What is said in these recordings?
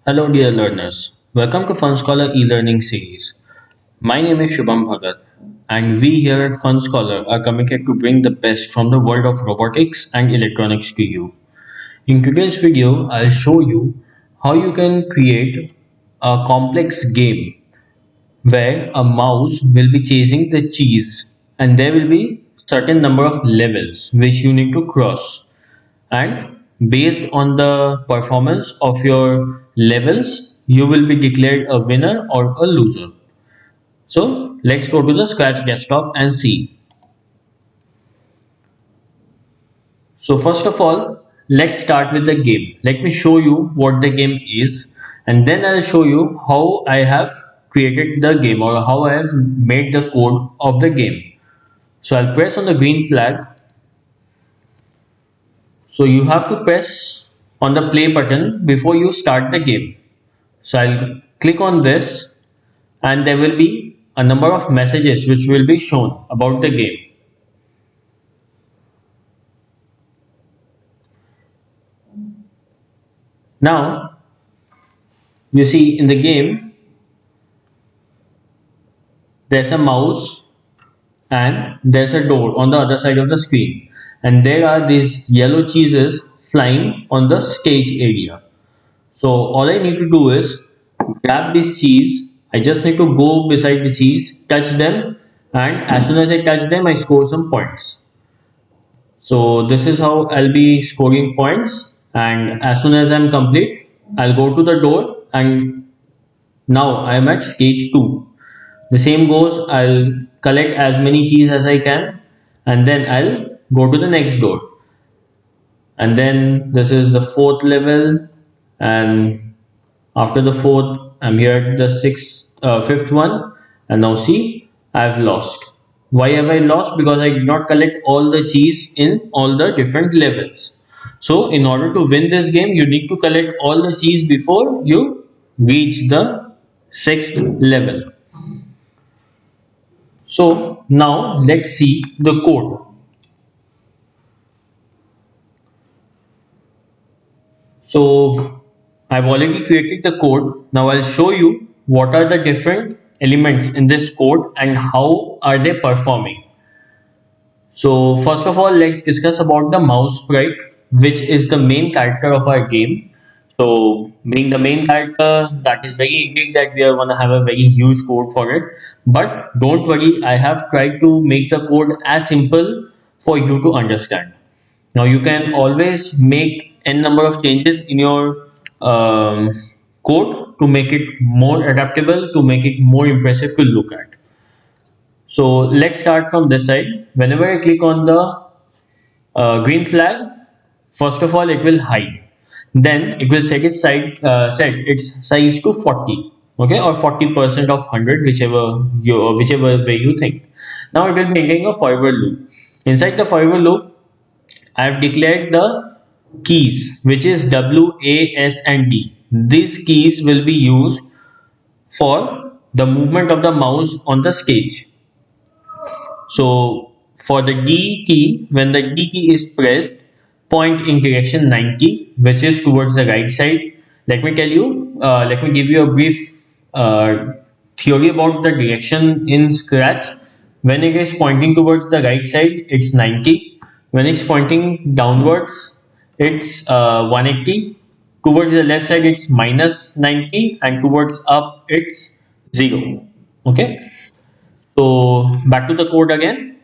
Hello, dear learners. Welcome to Fun Scholar e-learning series. My name is Shubham Bhagat, and we here at Fun Scholar are committed to bring the best from the world of robotics and electronics to you. In today's video, I'll show you how you can create a complex game where a mouse will be chasing the cheese, and there will be certain number of levels which you need to cross, and based on the performance of your levels you will be declared a winner or a loser. So let's go to the Scratch desktop and see. So first of all, let's start with the game. Let me show you what the game is, and then I'll show you how I have created the game or how I have made the code of the game. So I'll press on the green flag. So you have to press on the play button before you start the game. So I'll click on this, and there will be a number of messages which will be shown about the game. Now you see in the game there's a mouse and there's a door on the other side of the screen, and there are these yellow cheeses flying on the stage area. So all I need to do is grab this cheese. I just need to go beside the cheese, touch them, and as soon as I touch them, I score some points. So this is how I'll be scoring points, and as soon as I'm complete, I'll go to the door, and now I'm at stage 2. The same goes, I'll collect as many cheese as I can, and then I'll go to the next door. And then this is the fourth level, and after the fourth, I'm here at the fifth one, and now see, I've lost. Why have I lost? Because I did not collect all the cheese in all the different levels. So, in order to win this game, you need to collect all the cheese before you reach the sixth level. So, now let's see the code. So I've already created the code. Now I'll show you what are the different elements in this code and how are they performing. So first of all, let's discuss about the mouse sprite, which is the main character of our game. So being the main character, that is very easy that we are gonna have a very huge code for it. But don't worry, I have tried to make the code as simple for you to understand. Now you can always make n number of changes in your um, code to make it more adaptable, to make it more impressive to look at. So let's start from this side. Whenever I click on the green flag, first of all it will hide. Then it will set its size to 40, okay, or 40% of 100, whichever way you think. Now it will be making a forever loop. Inside the forever loop, I have declared the keys, which is W, A, S, and D. These keys will be used for the movement of the mouse on the stage. So for the D key, when the D key is pressed, point in direction 90, which is towards the right side. Let me give you a brief theory about the direction in Scratch. When it is pointing towards the right side, it's 90. When it's pointing downwards, it's 180. Towards the left side, it's minus 90, and towards up, it's 0. Okay. So back to the code again.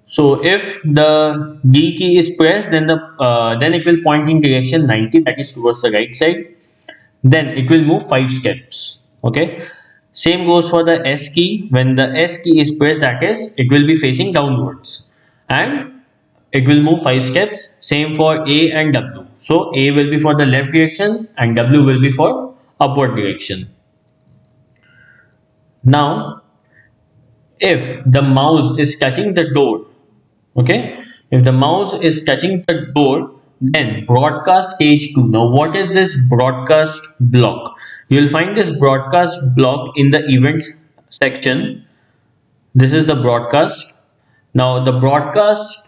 So if the D key is pressed, then it will point in direction 90, that is towards the right side. Then it will move 5 steps. Okay. Same goes for the S key. When the S key is pressed, that is, it will be facing downwards, and it will move 5 steps. Same for A and W. So A will be for the left direction and W will be for upward direction. Now if the mouse is touching the door, okay, if the mouse is touching the door, then broadcast stage 2. Now what is this broadcast block? You will find this broadcast block in the events section. This is the broadcast. Now the broadcast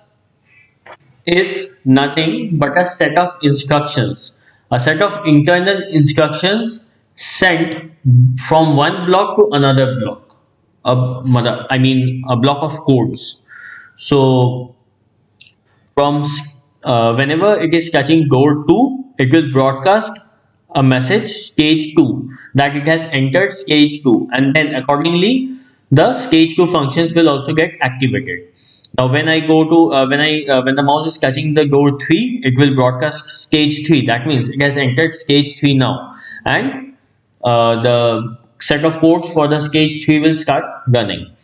is nothing but a set of instructions a set of internal instructions sent from one block to another block. I mean a block of codes. So from whenever it is touching door 2, it will broadcast a message stage 2 that it has entered stage 2, and then accordingly the stage 2 functions will also get activated. Now when I go to when the mouse is touching the door 3, it will broadcast stage 3. That means it has entered stage 3 now, and the set of ports for the stage 3 will start running.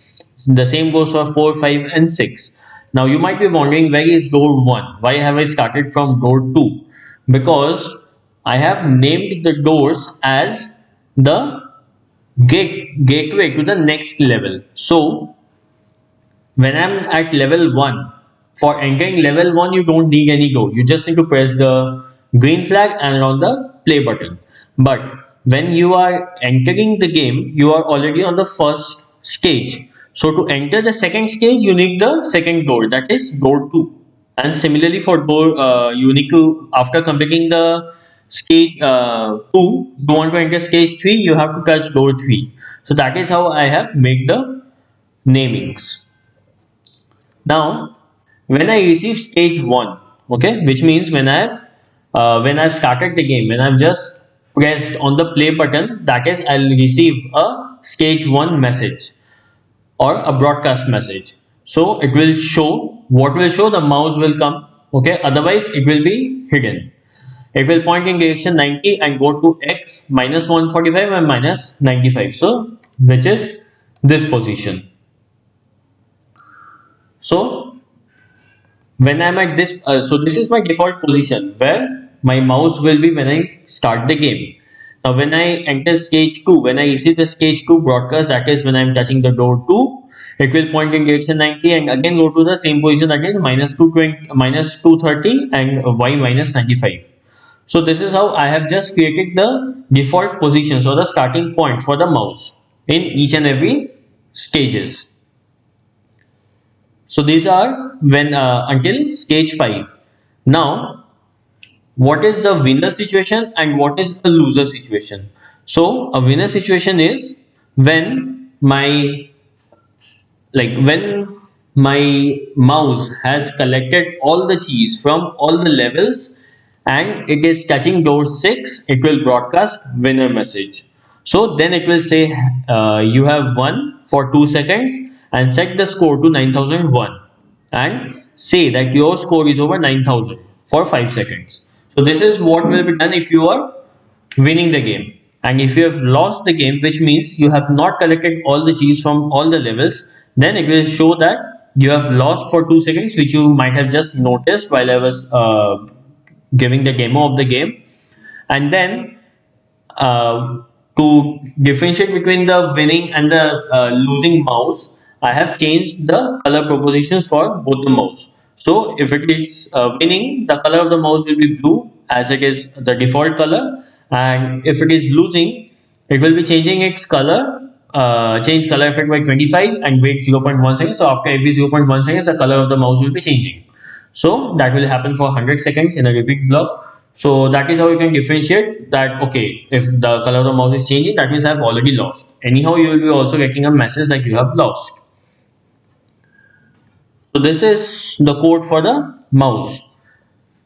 The same goes for 4, 5, and 6. Now you might be wondering, where is door 1? Why have I started from door 2? Because I have named the doors as the gateway to the next level. So when I'm at level 1, for entering level 1, you don't need any door. You just need to press the green flag and on the play button. But when you are entering the game, you are already on the first stage. So to enter the second stage, you need the second door, that is door 2. And similarly for door, you need to, after completing the stage 2, you want to enter stage 3, you have to touch door 3. So that is how I have made the namings. Now, when I receive stage 1, okay, which means when I've started the game, when I've just pressed on the play button, that is, I'll receive a stage 1 message or a broadcast message. So it will show, what will show, the mouse will come, okay, otherwise it will be hidden. It will point in direction 90 and go to x minus 145 and minus 95. So which is this position. So when I'm at this, so this is my default position where my mouse will be when I start the game. Now when I enter stage 2, when I receive the stage 2 broadcast, that is when I'm touching the door 2, it will point in direction 90 and again go to the same position, that is minus 220, minus 230 and y minus 95. So this is how I have just created the default positions or the starting point for the mouse in each and every stages. So these are when until stage 5. Now, what is the winner situation and what is a loser situation? So a winner situation is when when my mouse has collected all the keys from all the levels and it is touching door 6, it will broadcast winner message. So then it will say you have won for 2 seconds and set the score to 9001 and say that your score is over 9000 for 5 seconds. So this is what will be done if you are winning the game. And if you have lost the game, which means you have not collected all the keys from all the levels, then it will show that you have lost for 2 seconds, which you might have just noticed while I was giving the demo of the game. And then to differentiate between the winning and the losing mouse, I have changed the color propositions for both the mouse. So if it is winning, the color of the mouse will be blue as it is the default color, and if it is losing, it will be changing its color, change color effect by 25 and wait 0.1 seconds. So after every 0.1 seconds, the color of the mouse will be changing. So that will happen for 100 seconds in a repeat block. So that is how you can differentiate that, okay, if the color of the mouse is changing, that means I have already lost. Anyhow, you will be also getting a message that you have lost. So this is the code for the mouse.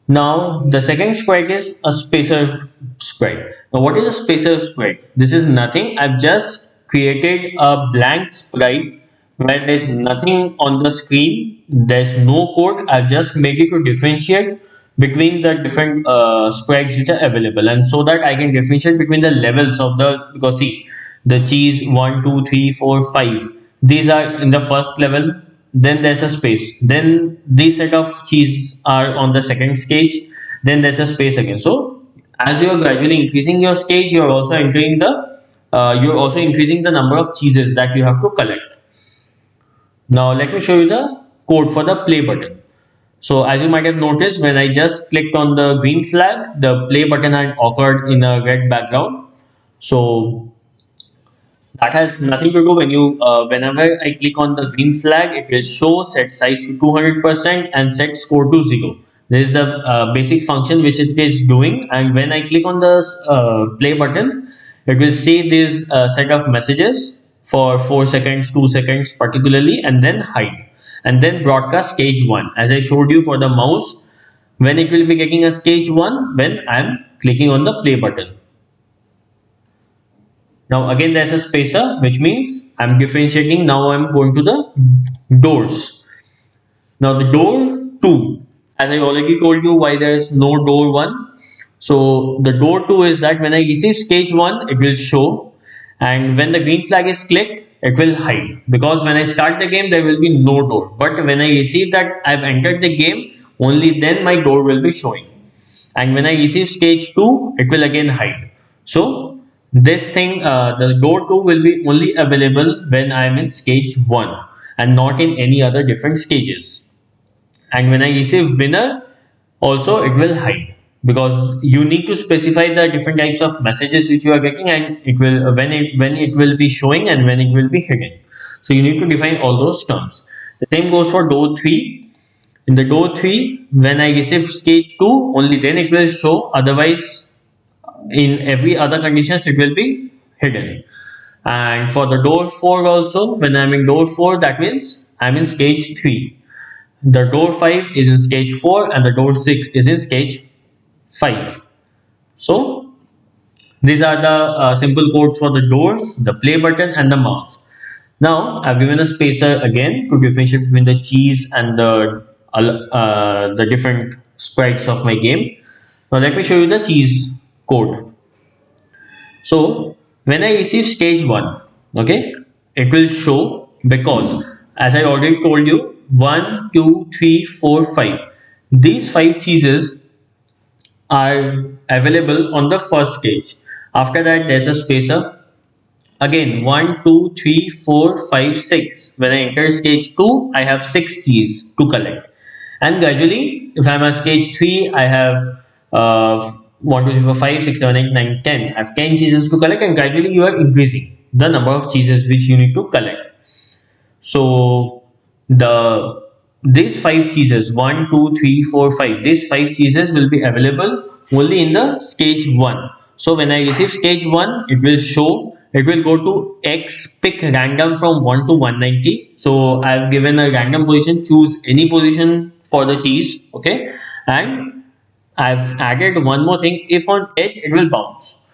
Now the second sprite is a spacer sprite. Now what is a spacer sprite? This is nothing. I've just created a blank sprite where there is nothing on the screen. There's no code. I've just made it to differentiate between the different sprites which are available, and so that I can differentiate between the levels of the, because see, the cheese 1, 2, 3, 4, 5. These are in the first level, then there's a space, then these set of cheese are on the second stage, then there's a space again. So as you are gradually increasing your stage, you're also entering the you're also increasing the number of cheeses that you have to collect. Now let me show you the code for the play button. So as you might have noticed, when I just clicked on the green flag, the play button had occurred in a red background. So that has nothing to do. When you whenever I click on the green flag, it will show set size to 200% and set score to 0. This is the basic function which it is doing, and when I click on the play button, it will say this set of messages for 4 seconds, 2 seconds particularly, and then hide, and then broadcast stage 1 as I showed you for the mouse, when it will be getting a stage 1 when I am clicking on the play button. Now again there's a spacer, which means I'm differentiating. Now I'm going to the doors. Now the door 2, as I already told you why there is no door 1. So the door 2 is that when I receive stage 1, it will show, and when the green flag is clicked, it will hide, because when I start the game there will be no door, but when I receive that I've entered the game, only then my door will be showing, and when I receive stage 2, it will again hide. So this thing, the door 2 will be only available when I am in stage 1 and not in any other different stages. And when I receive winner, also it will hide, because you need to specify the different types of messages which you are getting, and it will when it will be showing and when it will be hidden. So you need to define all those terms. The same goes for door 3. In the door 3, when I receive stage 2, only then it will show, otherwise in every other conditions it will be hidden. And for the door 4 also, when I'm in door 4, that means I'm in stage 3. The door 5 is in stage 4 and the door 6 is in stage 5. So these are the simple codes for the doors, the play button and the mouse. Now I've given a spacer again to differentiate between the cheese and the different sprites of my game. Now let me show you the cheese code. So when I receive stage 1, okay, it will show, because as I already told you, 1, 2, 3, 4, 5. These 5 cheeses are available on the first stage. After that, there's a spacer. Again, 1, 2, 3, 4, 5, 6. When I enter stage 2, I have 6 cheese to collect. And gradually, if I'm at stage 3, I have 1, 2, 3, 4, 5, 6, 7, 8, 9, 10. I have 10 cheeses to collect, and gradually you are increasing the number of cheeses which you need to collect. So the these 5 cheeses, 1, 2, 3, 4, 5, these 5 cheeses will be available only in the stage 1. So when I receive stage 1, it will show, it will go to X, pick random from 1 to 190. So I've given a random position, choose any position for the cheese, okay, and I've added one more thing, if on edge it will bounce,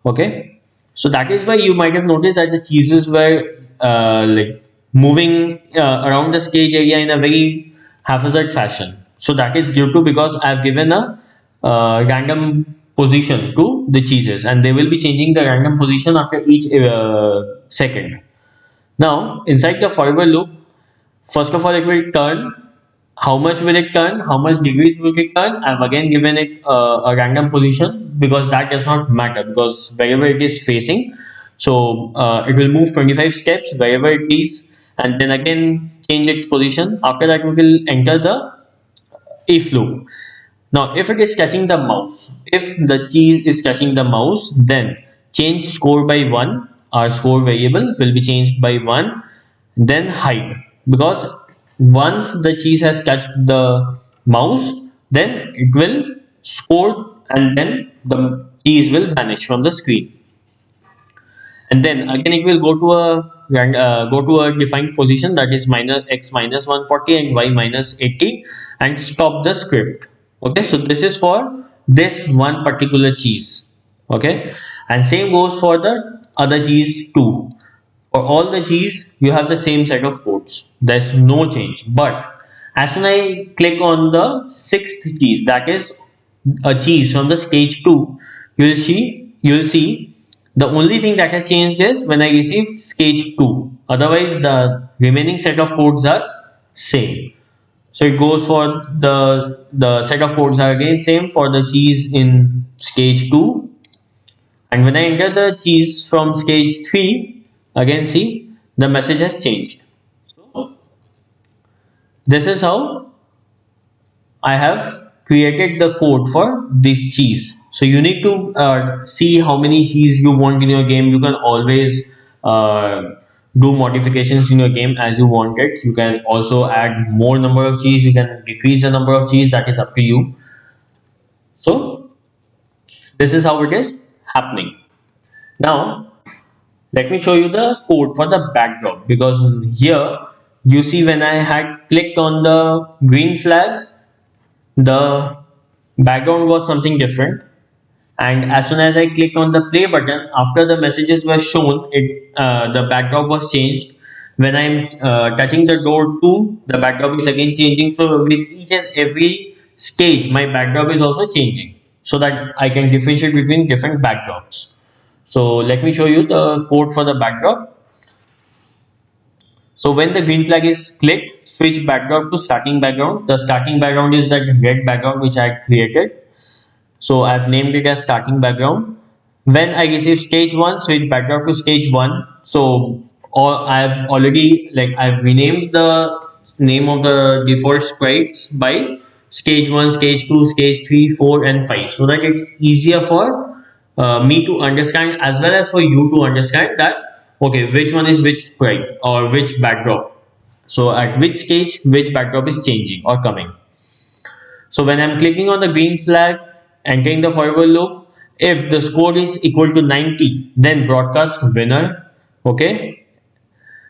okay. So that is why you might have noticed that the cheeses were like moving around the stage area in a very haphazard fashion. So that is due to, because I have given a random position to the cheeses, and they will be changing the random position after each second. Now inside the forever loop, first of all it will turn. How much will it turn? How much degrees will it turn? I've again given it a random position, because that does not matter, because wherever it is facing, so it will move 25 steps wherever it is, and then again change its position. After that, we will enter the if loop. Now, if it is touching the mouse, if the cheese is touching the mouse, then change score by 1. Our score variable will be changed by 1. Then hide, because once the cheese has touched the mouse, then it will score, and then the cheese will vanish from the screen. And then again it will go to a defined position, that is minus x minus 140 and y minus 80, and stop the script. Okay, so this is for this one particular cheese. Okay, and same goes for the other cheese too. For all the cheese you have the same set of codes, there's no change. But as soon as I click on the sixth cheese, that is a cheese from the stage 2, you will see the only thing that has changed is when I receive stage 2. Otherwise, the remaining set of codes are same. So it goes for the set of codes are again same for the cheese in stage 2. And when I enter the cheese from stage 3, again see the message has changed. So this is how I have created the code for this cheese. So you need to see how many cheese you want in your game. You can always do modifications in your game as you want it. You can also add more number of cheese, you can decrease the number of cheese, that is up to you. So this is how it is happening. Now let me show you the code for the backdrop, because here you see when I had clicked on the green flag, the background was something different, and as soon as I clicked on the play button, after the messages were shown, it the backdrop was changed. When I'm touching the door too, the backdrop is again changing. So with each and every stage, my backdrop is also changing, so that I can differentiate between different backdrops. So let me show you the code for the backdrop. So when the green flag is clicked, switch backdrop to starting background. The starting background is that red background which I created. So I've named it as starting background. When I receive stage one, switch backdrop to stage one. So or I've already, like, I've renamed the name of the default sprites by stage one, stage two, stage three, four, and five, so that it's easier for me to understand as well as for you to understand that okay, which one is which sprite or which backdrop. So at which stage which backdrop is changing or coming. So when I'm clicking on the green flag, entering the forever loop, if the score is equal to 90, then broadcast winner. Okay.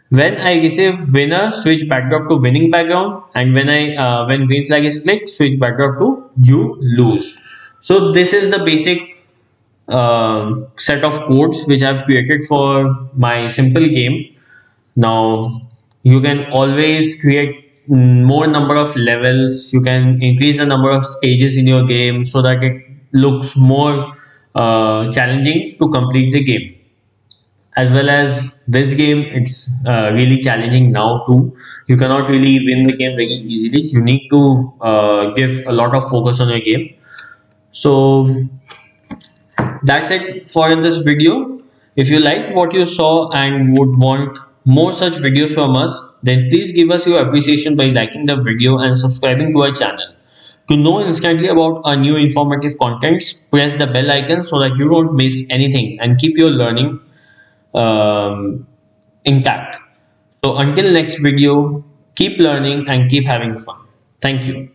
When I receive winner, switch backdrop to winning background, and when green flag is clicked, switch backdrop to you lose. So this is the basic set of codes which I've created for my simple game. Now you can always create more number of levels. You can increase the number of stages in your game so that it looks more challenging to complete the game. As well as this game, it's really challenging now too. You cannot really win the game very easily. You need to give a lot of focus on your game. So that's it for this video. If you liked what you saw and would want more such videos from us, then please give us your appreciation by liking the video and subscribing to our channel. To know instantly about our new informative contents, press the bell icon so that you don't miss anything and keep your learning um, intact. So until next video, keep learning and keep having fun. Thank you.